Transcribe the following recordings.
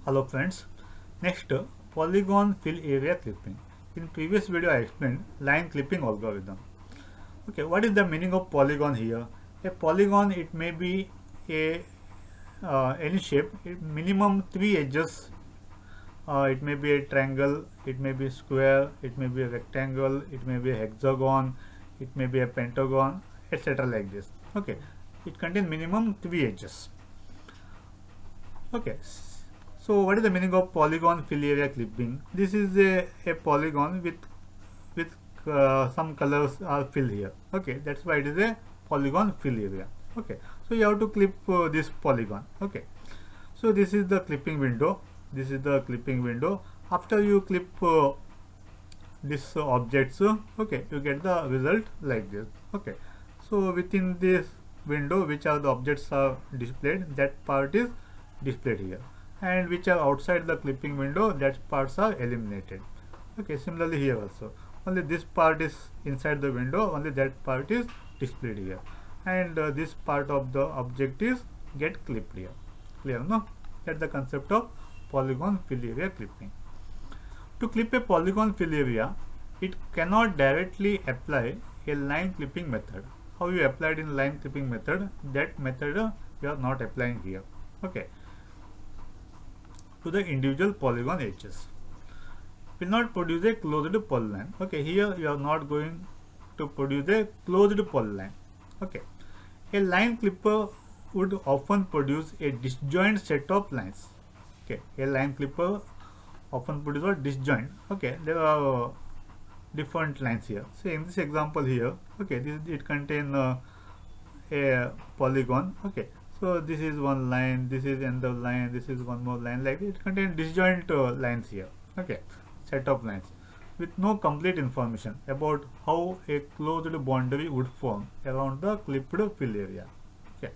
Hello friends. Next, polygon fill area clipping. In previous video I explained line clipping algorithm. Okay, what is the meaning of polygon here? A polygon, it may be a any shape, minimum three edges. It may be a triangle, it may be a square, it may be a rectangle, it may be a hexagon, it may be a pentagon, etc. like this. Okay, it contains minimum three edges. Okay, so what is the meaning of polygon fill area clipping? This is a polygon with some colors are filled here. Okay, that's why it is a polygon fill area. Okay, so you have to clip this polygon. Okay, so this is the clipping window. This is the clipping window. After you clip this objects, okay, you get the result like this. Okay, so within this window, which are the objects are displayed, that part is displayed here, and which are outside the clipping window, that parts are eliminated. Okay, similarly here also, only this part is inside the window, only that part is displayed here, and this part of the object is get clipped here. Clear, no? That's the concept of polygon fill area clipping. To clip a polygon fill area, it cannot directly apply a line clipping method. How you applied in line clipping method, that method you are not applying here. Okay, to the individual polygon edges. Will not produce a closed polyline. Okay, here you are not going to produce a closed polyline. Okay, a line clipper would often produce a disjoint set of lines. Okay, a line clipper often produce a disjoint. Okay, there are different lines here. So in this example here, okay, this it contain a polygon. Okay, so this is one line, this is another line, this is one more line, like it contains disjoint lines here. Okay, set of lines with no complete information about how a closed boundary would form around the clipped fill area. Okay,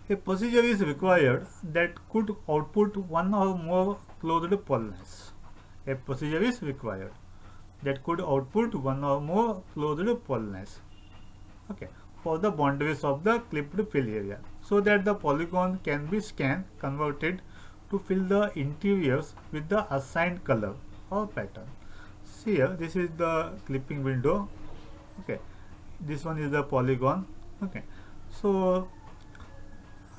a procedure is required that could output one or more closed polylines. A procedure is required that could output one or more closed polylines. Okay, for the boundaries of the clipped fill area, so that the polygon can be scanned, converted to fill the interiors with the assigned color or pattern. See here, this is the clipping window. Okay, this one is the polygon. Okay, so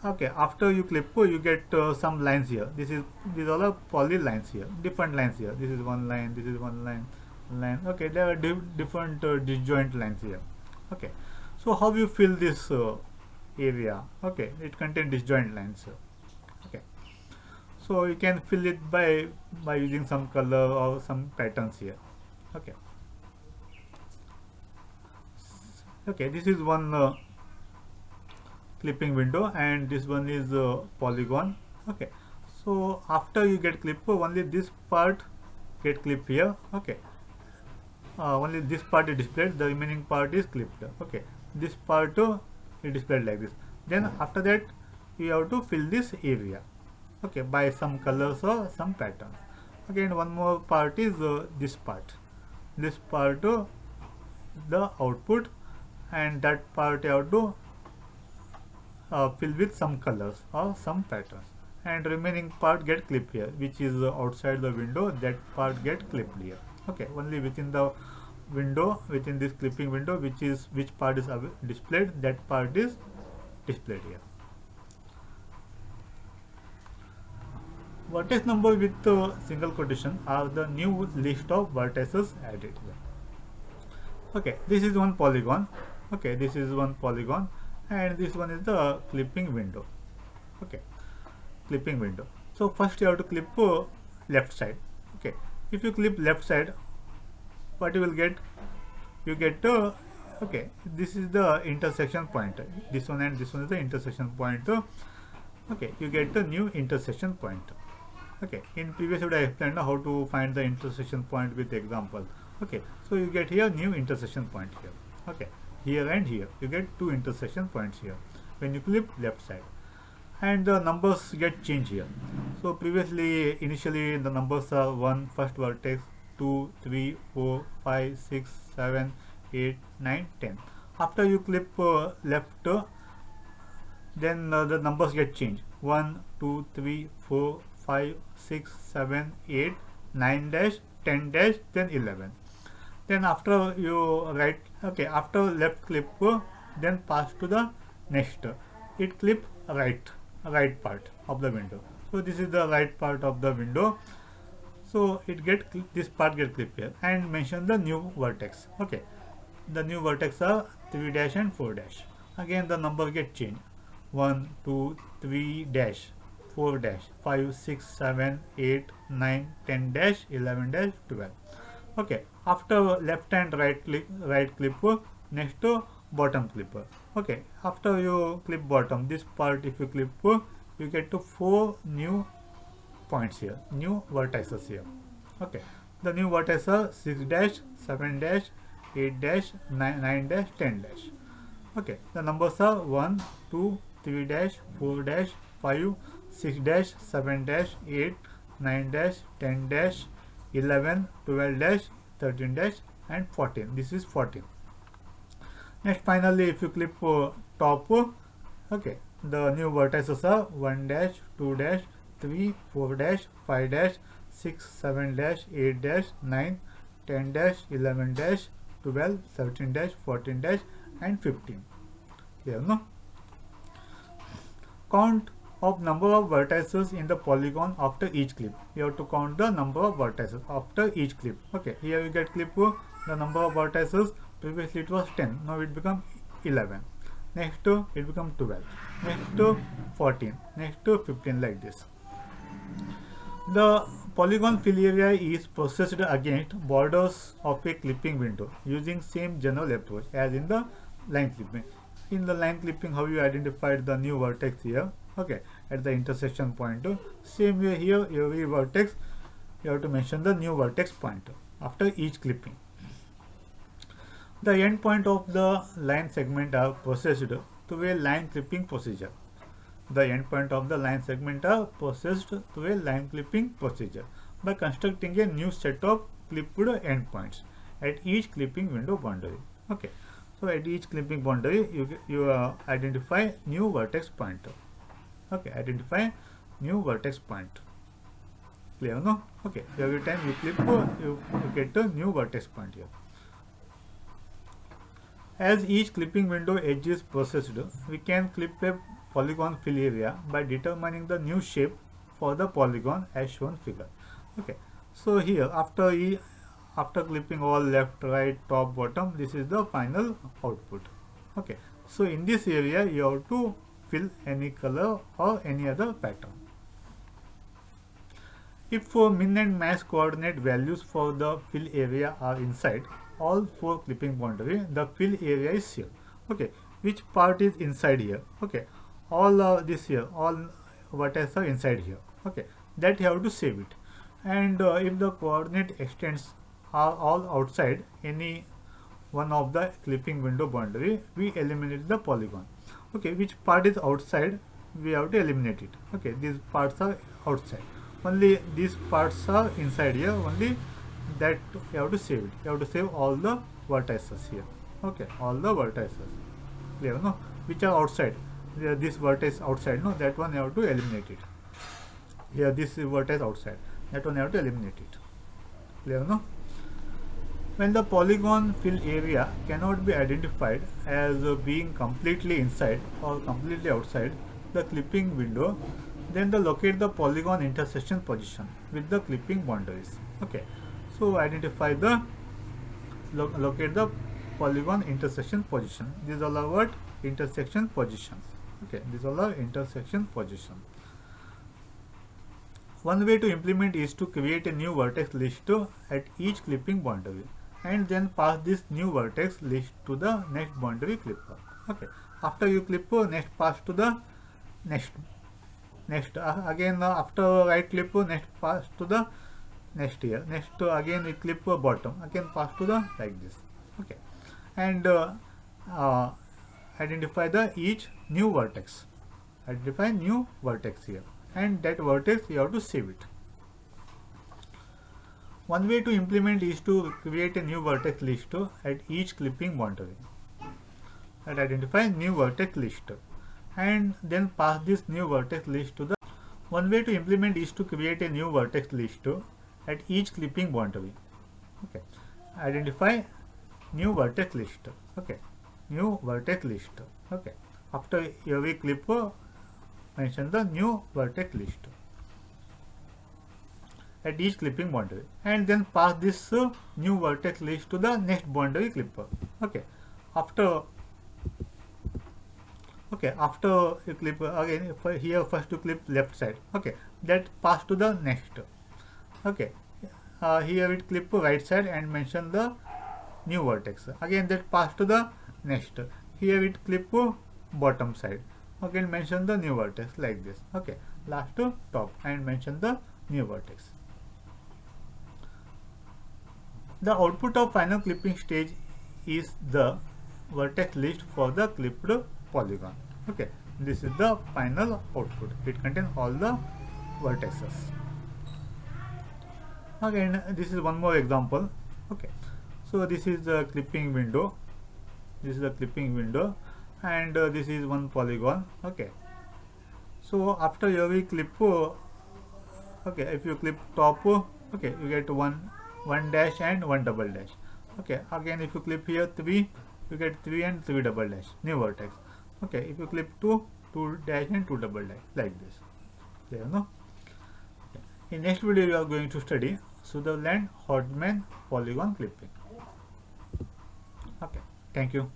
okay, after you clip, you get some lines here. These all are poly lines here, different lines here. This is one line, this is one line. Okay, there are different disjoint lines here. Okay, so how you fill this area? Okay, it contains disjoint lines. Okay, so you can fill it by using some color or some patterns here. Okay, okay, this is one clipping window, and this one is polygon. Okay, so after you get clip, only this part get clip here. Okay, only this part is displayed, the remaining part is clipped. Okay, this part is displayed like this. Then after that you have to fill this area, okay, by some colors or some patterns. Again, one more part is this part the output, and that part you have to fill with some colors or some patterns, and remaining part get clipped here, which is outside the window, that part get clipped here. Okay, only within the window, within this clipping window, which part is displayed, that part is displayed here. Vertex number with single quotation are the new list of vertices added here. Okay, this is one polygon. Okay, this is one polygon, and this one is the clipping window. Okay, clipping window. So first you have to clip left side. Okay, if you clip left side, what you will get? You get okay, this is the intersection point. This one and this one is the intersection point. Okay, you get the new intersection point. Okay, in previous video I explained how to find the intersection point with example. Okay, so you get here new intersection point here. Okay, here and here you get two intersection points here when you clip left side, and the numbers get changed here. So previously, initially the numbers are 1 first vertex, 2, 3, 4, 5, 6, 7, 8, 9, 10. After you clip left, then the numbers get changed. 1 2 3 4 5 6 7 8 9 dash 10 dash then 11. Then after you right, okay, after left clip, then pass to the next. It clip right part of the window. So this is the right part of the window. So it this part get clipped here and mention the new vertex. Okay, the new vertex are 3 dash and 4 dash. Again the number get changed. 1 2 3 dash 4 dash 5 6 7 8 9 10 dash 11 dash 12. Okay, after left and right clip, next to bottom clipper. Okay, after you clip bottom, this part if you clip, you get to 4 new points here, new vertices here. Okay, the new vertices are 6 dash 7 dash 8 dash 9 dash 10 dash. Okay, the numbers are 1 2 3 dash 4 dash 5 6 dash 7 dash 8 9 dash 10 dash 11 12 dash 13 dash and 14. This is 14. Next, finally, if you clip top, okay, the new vertices are 1 dash 2 dash 3 4 dash 5 dash 6 7 dash 8 dash 9 10 dash 11 dash 12 13 dash 14 dash and 15. Clear, no? Count of number of vertices in the polygon after each clip. You have to count the number of vertices after each clip. Okay, here you get clip, the number of vertices, previously it was 10, now it become 11. Next it become 12. Next 14. Next 15, like this. The polygon fill area is processed against borders of a clipping window using same general approach as in the line clipping. In the line clipping, how you identified the new vertex here, okay, at the intersection point. Same way here, every vertex you have to mention the new vertex point after each clipping. The end point of the line segment are processed through a line clipping procedure. The end point of the line segment are processed through a line clipping procedure by constructing a new set of clipped endpoints at each clipping window boundary. Okay, so at each clipping boundary you identify new vertex point. Okay, identify new vertex point. Clear, no? Okay, every time you clip, you get a new vertex point here. As each clipping window edge is processed, we can clip a polygon fill area by determining the new shape for the polygon as shown figure. Okay, so here after clipping all left, right, top, bottom, this is the final output. Okay, so in this area you have to fill any color or any other pattern. If min and max coordinate values for the fill area are inside all 4 clipping boundary, the fill area is here. Okay, which part is inside here? Okay, all this here, all vertices are inside here. Okay, that you have to save it. And if the coordinate extents are all outside any one of the clipping window boundary, we eliminate the polygon. Okay, which part is outside, we have to eliminate it. Okay, these parts are outside, only these parts are inside here, only that you have to save it. You have to save all the vertices here. Okay, all the vertices. Clear, no? Which are outside, this vertex outside, no, that one you have to eliminate it. Here this vertex outside, that one you have to eliminate it. Clear, no? When the polygon fill area cannot be identified as being completely inside or completely outside the clipping window, then locate the polygon intersection position with the clipping boundaries. Okay, so identify the locate the polygon intersection position. These all are what? Intersection positions. Okay, these all are intersection position. One way to implement is to create a new vertex list at each clipping boundary and then pass this new vertex list to the next boundary clipper. Okay, after you clip, next pass to the next again after right clip, next pass to the next here, next again you clip bottom, again pass to the like this. Okay, and identify the each new vertex, identify new vertex here, and that vertex you have to save it. One way to implement is to create a new vertex list at each clipping boundary and identify new vertex list and then pass this new vertex list to the. One way to implement is to create a new vertex list at each clipping boundary. Okay, identify new vertex list. Okay, new vertex list. Okay, after every clip, mention the new vertex list at each clipping boundary, and then pass this new vertex list to the next boundary clipper. Okay, after after you clip again here, first to clip left side. Okay, that pass to the next. Okay, here it clip right side and mention the new vertex. Again that pass to the next. Here it clip bottom side. Again mention the new vertex like this. Okay, last to top and mention the new vertex. The output of final clipping stage is the vertex list for the clipped polygon. Okay, this is the final output. It contains all the vertices. Again, this is one more example. Okay, so this is the clipping window. This is the clipping window, and this is one polygon. Okay, so after every clip, okay, if you clip top, okay, you get one dash and one double dash. Okay, again if you clip here 3, you get 3 and 3 double dash, new vertex. Okay, if you clip 2 dash and 2 double dash, like this. Clear, no? Okay. In next video you are going to study Sutherland Hodgman polygon clipping. Okay, thank you.